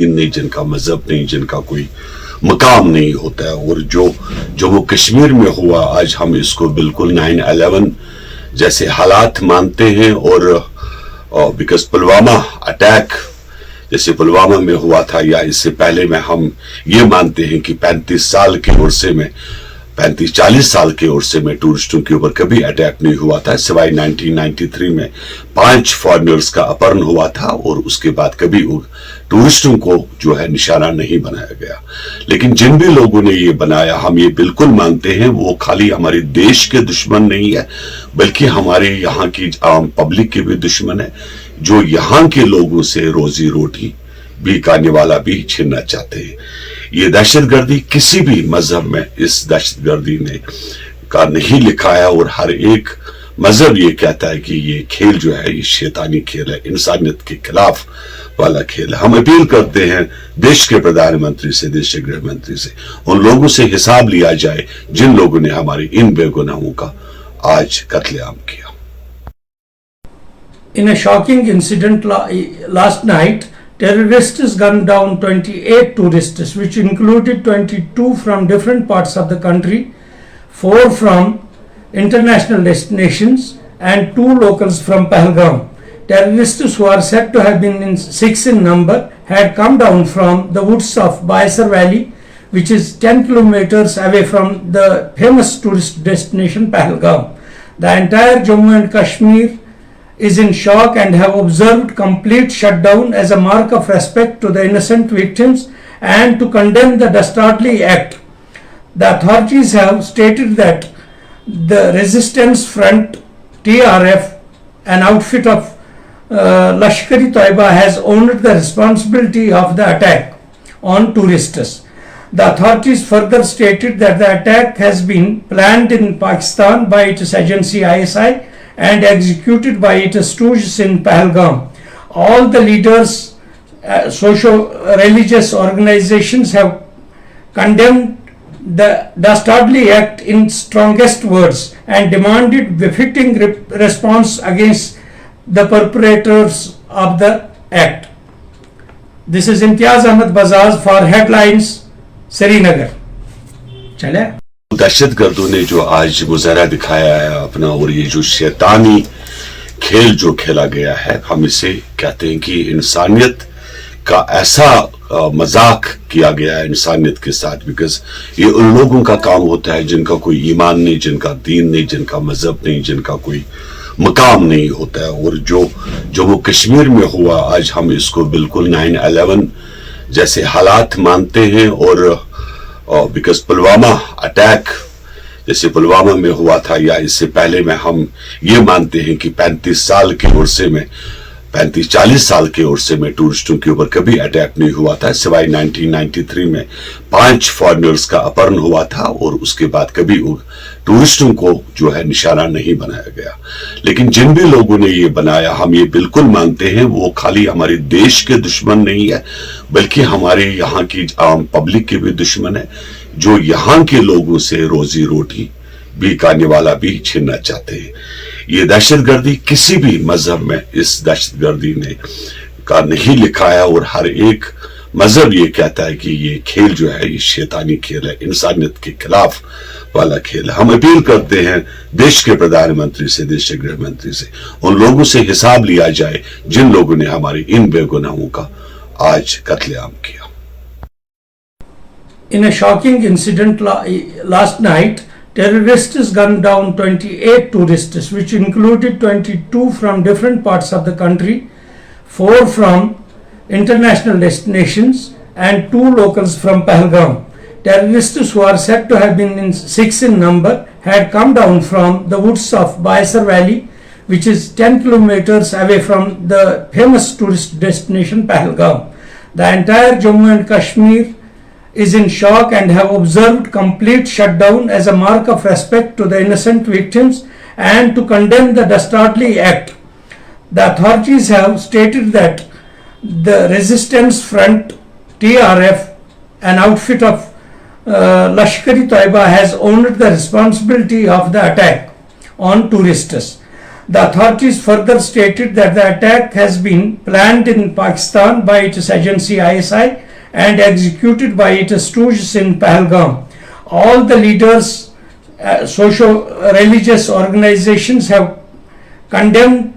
नहीं, जिनका मजहब नहीं, जिनका कोई मकाम नहीं होता है। और जो जम्मू कश्मीर में हुआ, आज हम इसको बिल्कुल 9/11 जैसे हालात मानते हैं। और बिकॉज पुलवामा अटैक जैसे पुलवामा में हुआ था या इससे पहले में हम ये मानते हैं कि 35 साल के उर्से में 35-40 साल के उर्से में टूरिस्टों के ऊपर कभी अटैक नहीं हुआ था, सिवाय 1993 में 5 फॉरेनर्स का अपहरण हुआ था और उसके बाद कभी टूरिस्टों को जो है निशाना नहीं बनाया गया। लेकिन जिन भी लोगों ने ये बनाया, हम ये बिल्कुल मानते हैं वो खाली हमारे देश के दुश्मन नहीं है, बल्कि हमारे यहाँ की आम पब्लिक के भी दुश्मन है, जो यहाँ के लोगों से रोजी रोटी भी खाने वाला भी छीनना चाहते हैं। ये दहशतगर्दी किसी भी मजहब में इस दहशतगर्दी ने का नहीं लिखा है, और हर एक मजहब ये कहता है कि ये खेल जो है ये शैतानी खेल है, इंसानियत के खिलाफ वाला खेल है। हम अपील करते हैं देश के प्रधानमंत्री से, देश के गृह मंत्री से, उन लोगों से हिसाब लिया जाए जिन लोगों ने हमारे इन बेगुनाहों का आज कत्लेआम किया। In a shocking incident last night, terrorists gunned down 28 tourists, which included 22 from different parts of the country, 4 from international destinations, and 2 locals from Pahalgam. Terrorists, who are said to have been 6 in number, had come down from the woods of Baisar Valley, which is 10 kilometers away from the famous tourist destination Pahalgam. The entire Jammu and Kashmir is in shock and have observed complete shutdown as a mark of respect to the innocent victims and to condemn the dastardly act. The authorities have stated that the Resistance Front TRF, an outfit of Lashkar-e-Toiba, has owned the responsibility of the attack on tourists. The authorities further stated that the attack has been planned in Pakistan by its agency ISI and executed by its stooges in Pahalgam. All the leaders, socio-religious organizations have condemned the dastardly act in strongest words and demanded befitting response against the perpetrators of the act. This is Imtiaz Ahmed Bazaz for Headlines, Srinagar. चले दहशतगर्दों ने जो आज मुजाहरा दिखाया है अपना, और ये जो शैतानी खेल जो खेला गया है, हम इसे कहते हैं कि इंसानियत का ऐसा मजाक किया गया है इंसानियत के साथ। बिकॉज ये उन लोगों का काम होता है जिनका कोई ईमान नहीं, जिनका दीन नहीं, जिनका मजहब नहीं, जिनका कोई मकाम नहीं होता है। और जो जम्मू कश्मीर में हुआ, आज हम इसको बिल्कुल 9/11 जैसे हालात मानते हैं। और बिकॉज पुलवामा अटैक जैसे पुलवामा में हुआ था या इससे पहले में हम ये मानते हैं कि 35 साल के उर्से में 35-40 साल के उर्से में टूरिस्टों के ऊपर कभी अटैक नहीं हुआ था, सिवाय 1993 में 5 फॉरेनर्स का अपहरण हुआ था और उसके बाद कभी टूरिस्टों को जो है निशाना नहीं बनाया गया। लेकिन जिन भी लोगों ने ये बनाया, हम ये बिल्कुल मानते हैं वो खाली हमारे देश के दुश्मन नहीं है, बल्कि हमारे यहाँ की आम पब्लिक के भी दुश्मन है, जो यहाँ के लोगों से रोजी रोटी भी खाने वाला भी छीनना चाहते हैं। ये दहशतगर्दी किसी भी मजहब में इस दहशतगर्दी ने का नहीं लिखा है, और हर एक मजहब ये कहता है कि ये खेल जो है ये शैतानी खेल है, इंसानियत के खिलाफ वाला खेल है। हम अपील करते हैं देश के प्रधानमंत्री से, देश के गृह मंत्री से, उन लोगों से हिसाब लिया जाए जिन लोगों ने हमारे इन बेगुनाहों का आज कत्लेआम किया। In a shocking incident last night, terrorists gunned down 28 tourists, which included 22 from different parts of the country, 4 from international destinations, and 2 locals from Pahalgam. Terrorists, who are said to have been 6 in number, had come down from the woods of Baisar Valley, which is 10 kilometers away from the famous tourist destination Pahalgam. The entire Jammu and Kashmir is in shock and have observed complete shutdown as a mark of respect to the innocent victims and to condemn the dastardly act. The authorities have stated that the Resistance Front TRF, an outfit of Lashkar-e-Toiba, has owned the responsibility of the attack on tourists. The authorities further stated that the attack has been planned in Pakistan by its agency ISI and executed by its stooges in Pahalgam. All the leaders, socio-religious organizations have condemned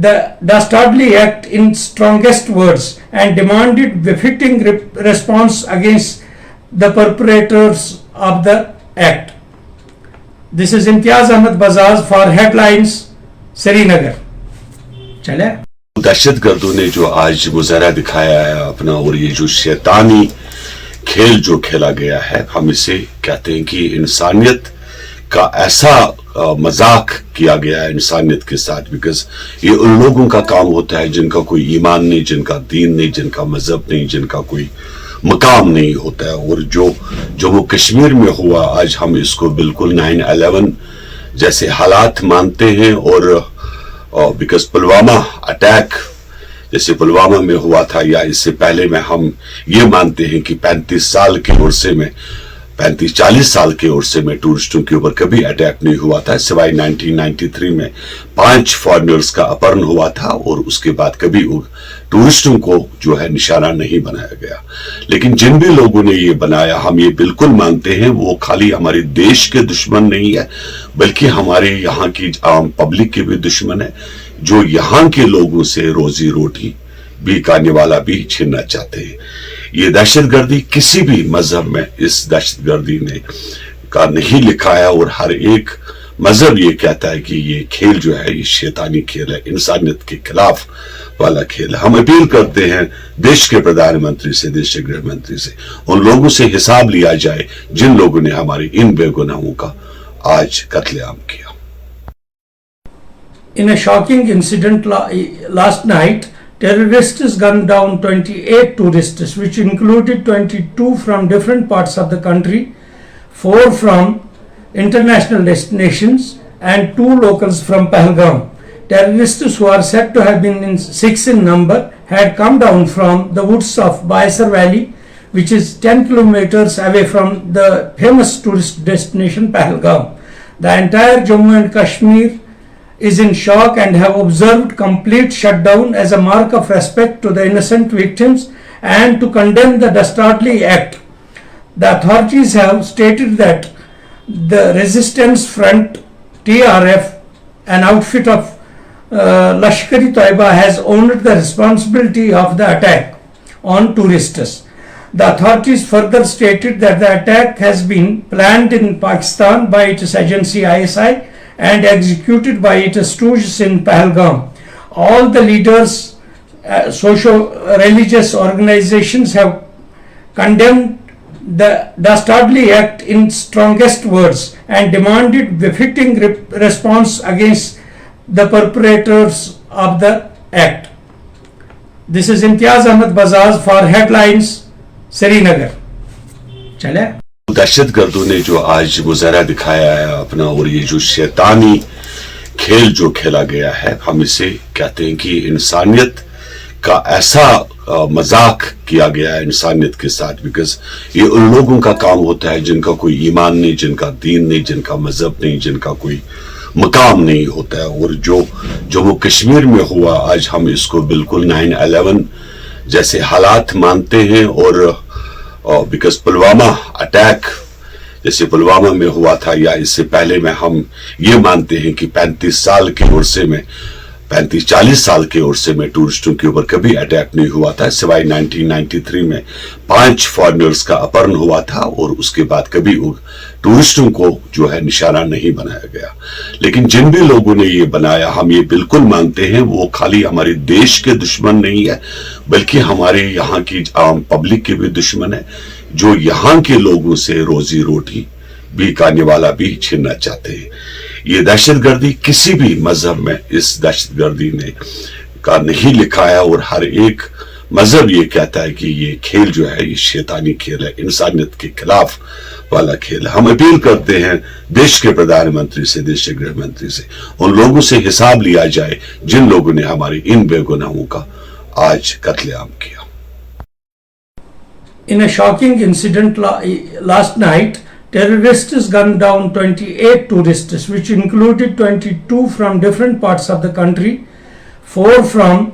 the dastardly act in strongest words and demanded befitting response against the perpetrators of the act. This is Imtiaz Ahmed Bazaz for Headlines, Srinagar. चले दहशतगर्दों ने जो आज मुजाहरा दिखाया है अपना, और ये जो शैतानी खेल जो खेला गया है, हम इसे कहते हैं कि इंसानियत का ऐसा मजाक किया गया है इंसानियत के साथ। बिकॉज ये उन लोगों का काम होता है जिनका कोई ईमान नहीं, जिनका दीन नहीं, जिनका मजहब नहीं, जिनका कोई मकाम नहीं होता है। और जो जम्मू कश्मीर में हुआ आज, हम इसको बिल्कुल 9/11 जैसे हालात मानते हैं। और बिकॉज पुलवामा अटैक जैसे पुलवामा में हुआ था, या इससे पहले में हम ये मानते हैं कि 35 साल के उर्से में 35-40 साल के उर्से में टूरिस्टों के ऊपर कभी अटैक नहीं हुआ था, सिवाय 1993 में 5 फॉरेनर्स का अपहरण हुआ था, और उसके बाद कभी टूरिस्टों को जो है निशाना नहीं बनाया गया। लेकिन जिन भी लोगों ने ये बनाया, हम ये बिल्कुल मानते हैं वो खाली हमारे देश के दुश्मन नहीं है, बल्कि हमारे यहाँ की आम पब्लिक के भी दुश्मन है, जो यहाँ के लोगों से रोजी रोटी भी खाने वाला भी छीनना चाहते हैं। ये दहशतगर्दी किसी भी मजहब में इस दहशतगर्दी ने का नहीं लिखा है, और हर एक मजहब ये कहता है कि ये खेल जो है ये शैतानी खेल है, इंसानियत के खिलाफ वाला खेल है। हम अपील करते हैं देश के प्रधानमंत्री से, देश के गृह मंत्री से, उन लोगों से हिसाब लिया जाए जिन लोगों ने हमारे इन बेगुनाहों का आज कत्लेआम किया। In a shocking incident last night, terrorists gunned down 28 tourists, which included 22 from different parts of the country, 4 from international destinations, and 2 locals from Pahalgam. Terrorists, who are said to have been 6 in number, had come down from the woods of Baisar Valley, which is 10 kilometers away from the famous tourist destination Pahalgam. The entire Jammu and Kashmir is in shock and have observed complete shutdown as a mark of respect to the innocent victims and to condemn the dastardly act. The authorities have stated that the Resistance Front TRF, an outfit of Lashkar-e-Toiba, has owned the responsibility of the attack on tourists. The authorities further stated that the attack has been planned in Pakistan by its agency ISI and executed by its stooges in Pahalgam. All the leaders, socio-religious organizations have condemned the dastardly act in strongest words and demanded befitting response against the perpetrators of the act. This is Imtiaz Ahmed Bazaz for Headlines, Srinagar. चले दहशतगर्दों ने जो आज मुजाहरा दिखाया है अपना, और ये जो शैतानी खेल जो खेला गया है, हम इसे कहते हैं कि इंसानियत का ऐसा मजाक किया गया है इंसानियत के साथ। बिकॉज ये उन लोगों का काम होता है जिनका कोई ईमान नहीं, जिनका दीन नहीं, जिनका मजहब नहीं, जिनका कोई मकाम नहीं होता है। और जो जम्मू कश्मीर में हुआ आज, हम इसको बिल्कुल 9/11 जैसे हालात मानते हैं। और बिकॉज पुलवामा अटैक जैसे पुलवामा में हुआ था, या इससे पहले में हम ये मानते हैं कि 35 साल के उर्से में 35-40 साल के उर्से में टूरिस्टों के ऊपर कभी अटैक नहीं हुआ था, सिवाय 1993 में 5 फॉरेनर्स का अपहरण हुआ था, और उसके बाद कभी टूरिस्टों को जो है निशाना नहीं बनाया गया। लेकिन जिन भी लोगों ने ये बनाया, हम ये बिल्कुल मानते हैं वो खाली हमारे देश के दुश्मन नहीं है, बल्कि हमारे यहाँ की आम पब्लिक के भी दुश्मन है, जो यहाँ के लोगों से रोजी रोटी भी खाने वाला भी छीनना चाहते हैं। ये दहशतगर्दी किसी भी मजहब में इस दहशतगर्दी ने का नहीं लिखा है, और हर एक मजहब ये कहता है कि ये खेल जो है ये शैतानी खेल है, इंसानियत के खिलाफ वाला खेल है। हम अपील करते हैं देश के प्रधानमंत्री से, देश के गृह मंत्री से, उन लोगों से हिसाब लिया जाए जिन लोगों ने हमारे इन बेगुनाहों का आज कत्लेआम किया। In a shocking incident last night, terrorists gunned down 28 tourists, which included 22 from different parts of the country, 4 from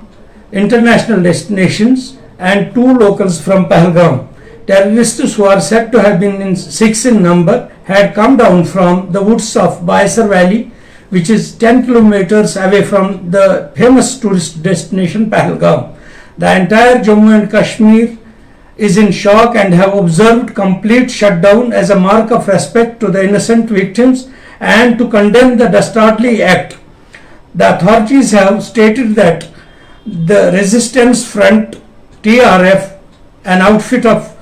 international destinations, and 2 locals from Pahalgam. Terrorists, who are said to have been 6 in number, had come down from the woods of Baisar Valley, which is 10 kilometers away from the famous tourist destination Pahalgam. The entire Jammu and Kashmir is in shock and have observed complete shutdown as a mark of respect to the innocent victims and to condemn the dastardly act. The authorities have stated that the Resistance Front TRF, an outfit of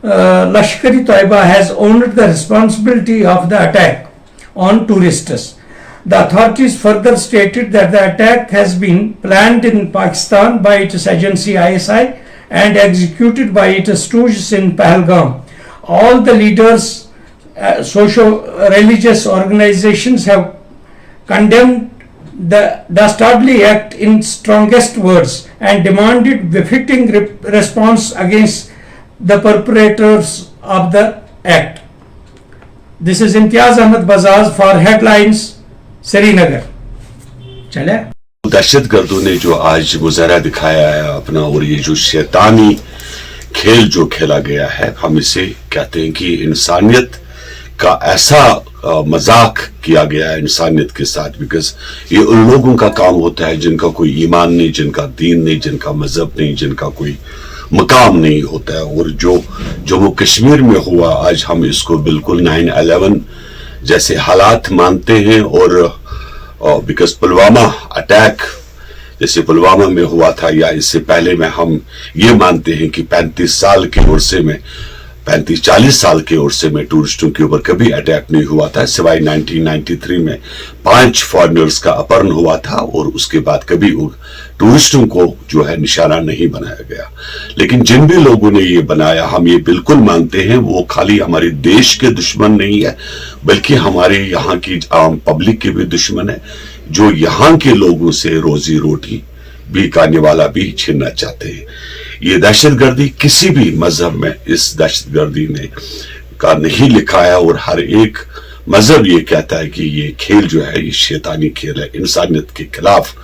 Lashkar-e-Toiba, has owned the responsibility of the attack on tourists. The authorities further stated that the attack has been planned in Pakistan by its agency ISI and executed by its stooges in Pahalgam. All the leaders, socio-religious organizations have condemned the dastardly act in strongest words and demanded befitting response against the perpetrators of the act. This is Imtiaz Ahmed Bazaz for Headlines, Srinagar. चले दहशतगर्दों ने जो आज मुजाहरा दिखाया है अपना, और ये जो शैतानी खेल जो खेला गया है, हम इसे कहते हैं कि इंसानियत का ऐसा मजाक किया गया है इंसानियत के साथ, बिकॉज ये उन लोगों का काम होता है जिनका कोई ईमान नहीं, जिनका दीन नहीं, जिनका मजहब नहीं, जिनका कोई मकाम नहीं होता है। और जो जम्मू कश्मीर में हुआ आज, हम इसको बिल्कुल 9/11 जैसे हालात मानते हैं। और बिकॉज पुलवामा अटैक जैसे पुलवामा में हुआ था या इससे पहले में, हम ये मानते हैं कि 35 साल के उर्से में, 35-40 साल के उर्से में टूरिस्टों के ऊपर कभी अटैक नहीं हुआ था, सिवाय 1993 में 5 फॉरेनर्स का अपहरण हुआ था, और उसके बाद कभी टूरिस्टों को जो है निशाना नहीं बनाया गया। लेकिन जिन भी लोगों ने ये बनाया, हम ये बिल्कुल मानते हैं वो खाली हमारे देश के दुश्मन नहीं है, बल्कि हमारे यहाँ की आम पब्लिक के भी दुश्मन है, जो यहाँ के लोगों से रोजी रोटी भी खाने वाला भी छीनना चाहते हैं। ये दहशतगर्दी किसी भी मजहब में इस दहशतगर्दी ने का नहीं लिखा है, और हर एक मजहब ये कहता है कि ये खेल जो है ये शैतानी खेल है, इंसानियत के खिलाफ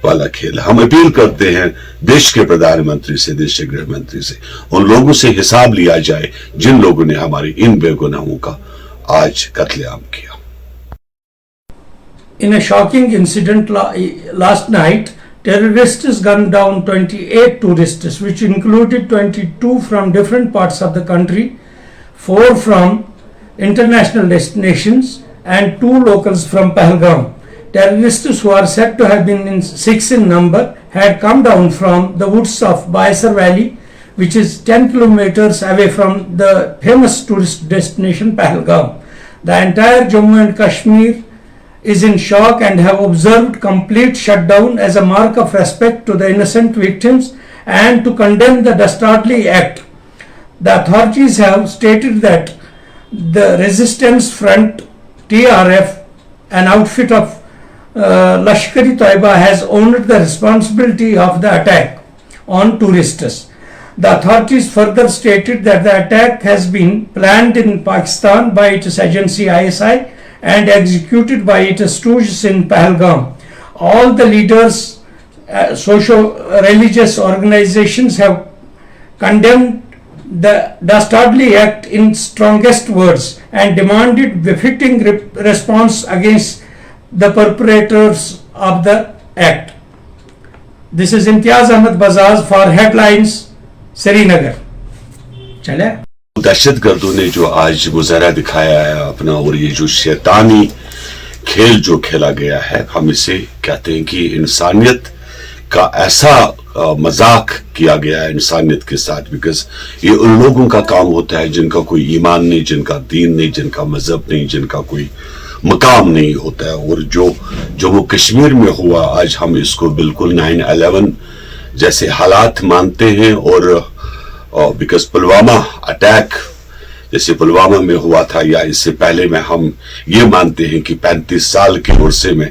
वाला खेल है। हम अपील करते हैं देश के प्रधानमंत्री से, देश के गृह मंत्री से, उन लोगों से हिसाब लिया जाए जिन लोगों ने हमारे इन बेगुनाहों का आज कत्लेआम किया। In a shocking incident last night, terrorists gunned down 28 tourists, which included 22 from different parts of the country, 4 from international destinations, and 2 locals from Pahalgam. Terrorists, who are said to have been 6 in number, had come down from the woods of Baisar Valley, which is 10 kilometers away from the famous tourist destination Pahalgam. The entire Jammu and Kashmir is in shock and have observed complete shutdown as a mark of respect to the innocent victims and to condemn the dastardly act. The authorities have stated that the Resistance Front TRF, an outfit of Lashkar-e-Toiba, has owned the responsibility of the attack on tourists. The authorities further stated that the attack has been planned in Pakistan by its agency ISI and executed by its stooges in Pahalgam. All the leaders, socio-religious organizations have condemned the dastardly act in strongest words and demanded befitting response against the perpetrators of the act. This is Imtiaz Ahmed Bazaz for Headlines, Srinagar. चले दहशतगर्दों ने जो आज मुजाहरा दिखाया है अपना, और ये जो शैतानी खेल जो खेला गया है, हम इसे कहते हैं कि इंसानियत का ऐसा मजाक किया गया है इंसानियत के साथ, बिकॉज ये उन लोगों का काम होता है जिनका कोई ईमान नहीं, जिनका दीन नहीं, जिनका मजहब नहीं, जिनका कोई मकाम नहीं होता है। और जो जम्मू कश्मीर में हुआ आज, हम इसको बिल्कुल 9/11 जैसे हालात मानते हैं। और बिकॉज पुलवामा अटैक जैसे पुलवामा में हुआ था या इससे पहले में, हम ये मानते हैं कि 35 साल के उर्से में,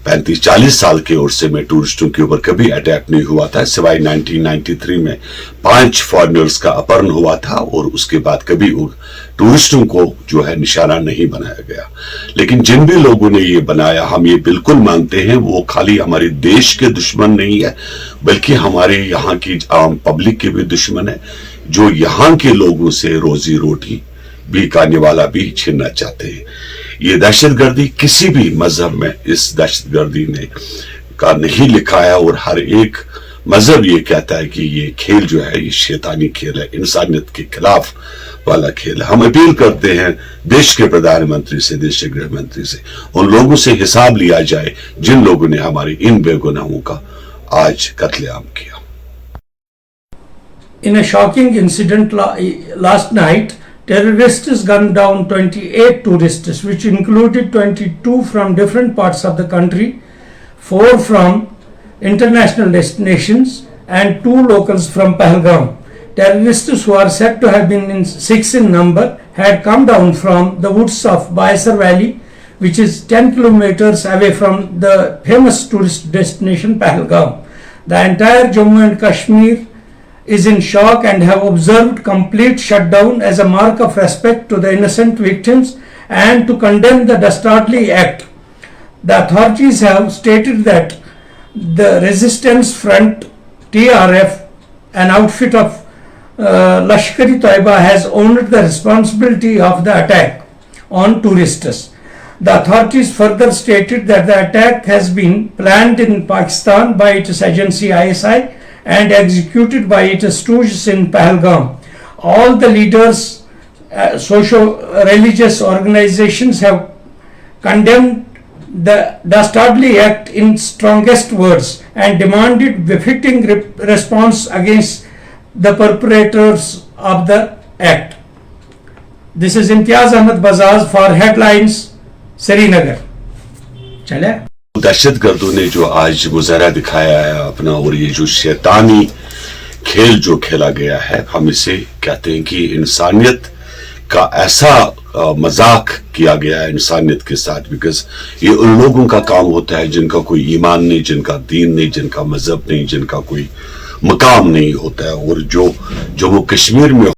35-40 साल के उर्से में टूरिस्टों के ऊपर कभी अटैक नहीं हुआ था, सिवाय 1993 में 5 फॉरेनर्स का अपहरण हुआ था और उसके बाद कभी टूरिस्टों को जो है निशाना नहीं बनाया गया। लेकिन जिन भी लोगों ने ये बनाया, हम ये बिल्कुल मानते हैं वो खाली हमारे देश के दुश्मन नहीं है, बल्कि हमारे यहाँ की आम पब्लिक के भी दुश्मन है, जो यहाँ के लोगों से रोजी रोटी भी खाने वाला भी छीनना चाहते हैं। ये दहशतगर्दी किसी भी मजहब में इस दहशतगर्दी ने का नहीं लिखा है, और हर एक मजहब ये कहता है कि ये खेल जो है ये शैतानी खेल है, इंसानियत के खिलाफ वाला खेल है। हम अपील करते हैं देश के प्रधानमंत्री से, देश के गृह मंत्री से, उन लोगों से हिसाब लिया जाए जिन लोगों ने हमारे इन बेगुनाहों का आज कत्लेआम किया। In a shocking incident last night, terrorists gunned down 28 tourists, which included 22 from different parts of the country, 4 from international destinations, and 2 locals from Pahalgam. Terrorists, who are said to have been 6 in number, had come down from the woods of Baisar Valley, which is 10 kilometers away from the famous tourist destination Pahalgam. The entire Jammu and Kashmir is in shock and have observed complete shutdown as a mark of respect to the innocent victims and to condemn the dastardly act. The authorities have stated that the Resistance Front TRF, an outfit of Lashkar-e-Toiba, has owned the responsibility of the attack on tourists. The authorities further stated that the attack has been planned in Pakistan by its agency ISI and executed by its stooges in Pahalgam. All the leaders, socio-religious organizations have condemned the dastardly act in strongest words and demanded befitting response against the perpetrators of the act. This is Imtiaz Ahmed Bazaz for Headlines, Srinagar. चले दहशतगर्दों ने जो आज मुजाहरा दिखाया है अपना, और ये जो शैतानी खेल जो खेला गया है, हम इसे कहते हैं कि इंसानियत का ऐसा मजाक किया गया है इंसानियत के साथ, बिकॉज ये उन लोगों का काम होता है जिनका कोई ईमान नहीं, जिनका दीन नहीं, जिनका मजहब नहीं, जिनका कोई मकाम नहीं होता है। और जो जम्मू कश्मीर में